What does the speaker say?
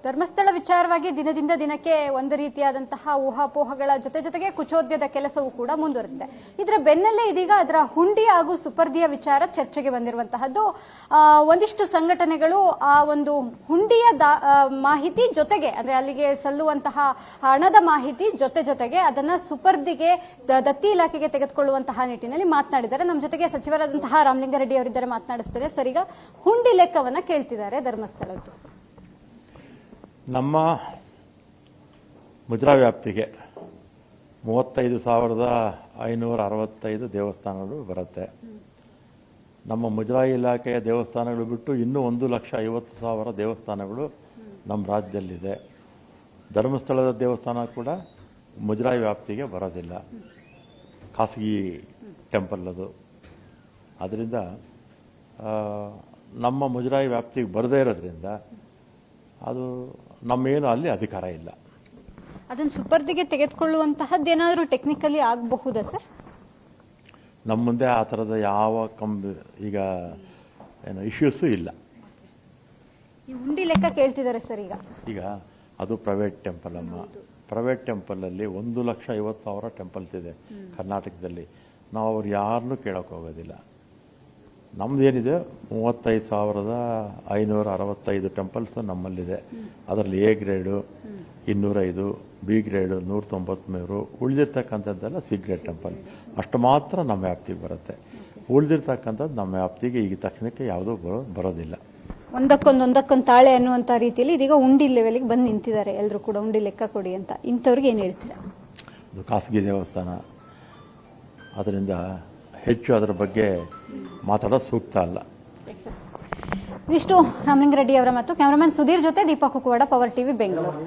ಧರ್ಮಸ್ಥಳ ವಿಚಾರವಾಗಿ ದಿನದಿಂದ ದಿನಕ್ಕೆ ಒಂದು ರೀತಿಯಾದಂತಹ ಊಹಾಪೋಹಗಳ ಜೊತೆಗೆ ಕುಚೋದ್ಯದ ಕೆಲಸವೂ ಕೂಡ ಮುಂದುವರೆದಿದೆ. ಇದರ ಬೆನ್ನಲ್ಲೇ ಇದೀಗ ಅದರ ಹುಂಡಿ ಹಾಗೂ ಸುಪರ್ದಿಯ ವಿಚಾರ ಚರ್ಚೆಗೆ ಬಂದಿರುವಂತಹದ್ದು. ಒಂದಿಷ್ಟು ಸಂಘಟನೆಗಳು ಆ ಒಂದು ಹುಂಡಿಯ ಮಾಹಿತಿ ಜೊತೆಗೆ ಅಂದ್ರೆ ಅಲ್ಲಿಗೆ ಸಲ್ಲುವಂತಹ ಹಣದ ಮಾಹಿತಿ ಜೊತೆಗೆ ಅದನ್ನ ಸುಪರ್ದಿಗೆ ದತ್ತಿ ಇಲಾಖೆಗೆ ತೆಗೆದುಕೊಳ್ಳುವಂತಹ ನಿಟ್ಟಿನಲ್ಲಿ ಮಾತನಾಡಿದ್ದಾರೆ. ನಮ್ಮ ಜೊತೆಗೆ ಸಚಿವರಾದಂತಹ ರಾಮಲಿಂಗಾರೆಡ್ಡಿ ಅವರಿದ್ದಾರೆ, ಮಾತನಾಡಿಸ್ತಾರೆ. ಸರ್, ಈಗ ಹುಂಡಿ ಲೆಕ್ಕವನ್ನ ಕೇಳ್ತಿದ್ದಾರೆ ಧರ್ಮಸ್ಥಳದ್ದು. ನಮ್ಮ ಮುಜರಾ ವ್ಯಾಪ್ತಿಗೆ 35,565 ದೇವಸ್ಥಾನಗಳು ಬರುತ್ತೆ. ನಮ್ಮ ಮುಜರಾಯಿ ಇಲಾಖೆಯ ದೇವಸ್ಥಾನಗಳು ಬಿಟ್ಟು ಇನ್ನೂ 1,50,000 ದೇವಸ್ಥಾನಗಳು ನಮ್ಮ ರಾಜ್ಯದಲ್ಲಿದೆ. ಧರ್ಮಸ್ಥಳದ ದೇವಸ್ಥಾನ ಕೂಡ ಮುಜರಾಯಿ ವ್ಯಾಪ್ತಿಗೆ ಬರೋದಿಲ್ಲ, ಖಾಸಗಿ ಟೆಂಪಲ್ ಅದು. ಅದರಿಂದ ನಮ್ಮ ಮುಜರಾಯಿ ವ್ಯಾಪ್ತಿಗೆ ಬರದೇ ಇರೋದ್ರಿಂದ ಅದು ನಮ್ಮೇನು ಅಲ್ಲಿ ಅಧಿಕಾರ ಇಲ್ಲ. ಅದನ್ನು ಸುಪರ್ದಿಗೆ ತೆಗೆದುಕೊಳ್ಳುವಂತಹದ್ದೇನಾದರೂ ಟೆಕ್ನಿಕಲಿ ಆಗಬಹುದಾ ಸರ್? ನಮ್ಮ ಮುಂದೆ ಆ ಥರದ ಯಾವ ಈಗ ಏನು ಇಶ್ಯೂಸು ಇಲ್ಲ. ಈ ಹುಂಡಿ ಲೆಕ್ಕ ಕೇಳ್ತಿದ್ದಾರೆ ಸರ್. ಈಗ ಅದು ಪ್ರೈವೇಟ್ ಟೆಂಪಲ್ ಅಮ್ಮ. ಪ್ರೈವೇಟ್ ಟೆಂಪಲಲ್ಲಿ 1,50,000 ಟೆಂಪಲ್ಸ್ ಇದೆ ಕರ್ನಾಟಕದಲ್ಲಿ. ನಾವು ಅವ್ರು ಯಾರನ್ನೂ ಕೇಳೋಕೆ ಹೋಗೋದಿಲ್ಲ. ನಮ್ದೇನಿದೆ 35,565 ಟೆಂಪಲ್ಸ್ ನಮ್ಮಲ್ಲಿದೆ. ಅದರಲ್ಲಿ ಎ ಗ್ರೇಡು 205, ಬಿ ಗ್ರೇಡು 193, ಉಳಿದಿರ್ತಕ್ಕಂಥದ್ದೆಲ್ಲ ಸಿ ಗ್ರೇಡ್ ಟೆಂಪಲ್. ಅಷ್ಟು ಮಾತ್ರ ನಮ್ಮ ವ್ಯಾಪ್ತಿಗೆ ಬರುತ್ತೆ. ಉಳಿದಿರ್ತಕ್ಕಂಥದ್ದು ನಮ್ಮ ವ್ಯಾಪ್ತಿಗೆ ಈಗ ತಕ್ಷಣಕ್ಕೆ ಯಾವುದೂ ಬರೋದಿಲ್ಲ. ಒಂದಕ್ಕೊಂದು ತಾಳೆ ಅನ್ನುವಂಥ ರೀತಿಯಲ್ಲಿ ಇದೀಗ ಉಂಡಿ ಲೆವೆಲ್ಗೆ ಬಂದು ನಿಂತಿದ್ದಾರೆ ಎಲ್ಲರೂ ಕೂಡ. ಉಂಡಿ ಲೆಕ್ಕ ಕೊಡಿ ಅಂತ ಇಂಥವ್ರಿಗೆ ಏನು ಹೇಳ್ತೀರಾ? ಅದು ಖಾಸಗಿ ದೇವಸ್ಥಾನ, ಅದರಿಂದ ಹೆಚ್ಚು ಅದರ ಬಗ್ಗೆ ಮಾತಾಡೋದು ಸೂಕ್ತ ಅಲ್ಲ. ಇದಿಷ್ಟು ರಾಮಲಿಂಗಾರೆಡ್ಡಿ ಅವರ ಮತ್ತು ಕ್ಯಾಮರಾಮನ್ ಸುಧೀರ್ ಜೊತೆ ದೀಪಕ್ ಕುಕ್ಕವಾಡ, ಪವರ್ ಟಿವಿ, ಬೆಂಗಳೂರು.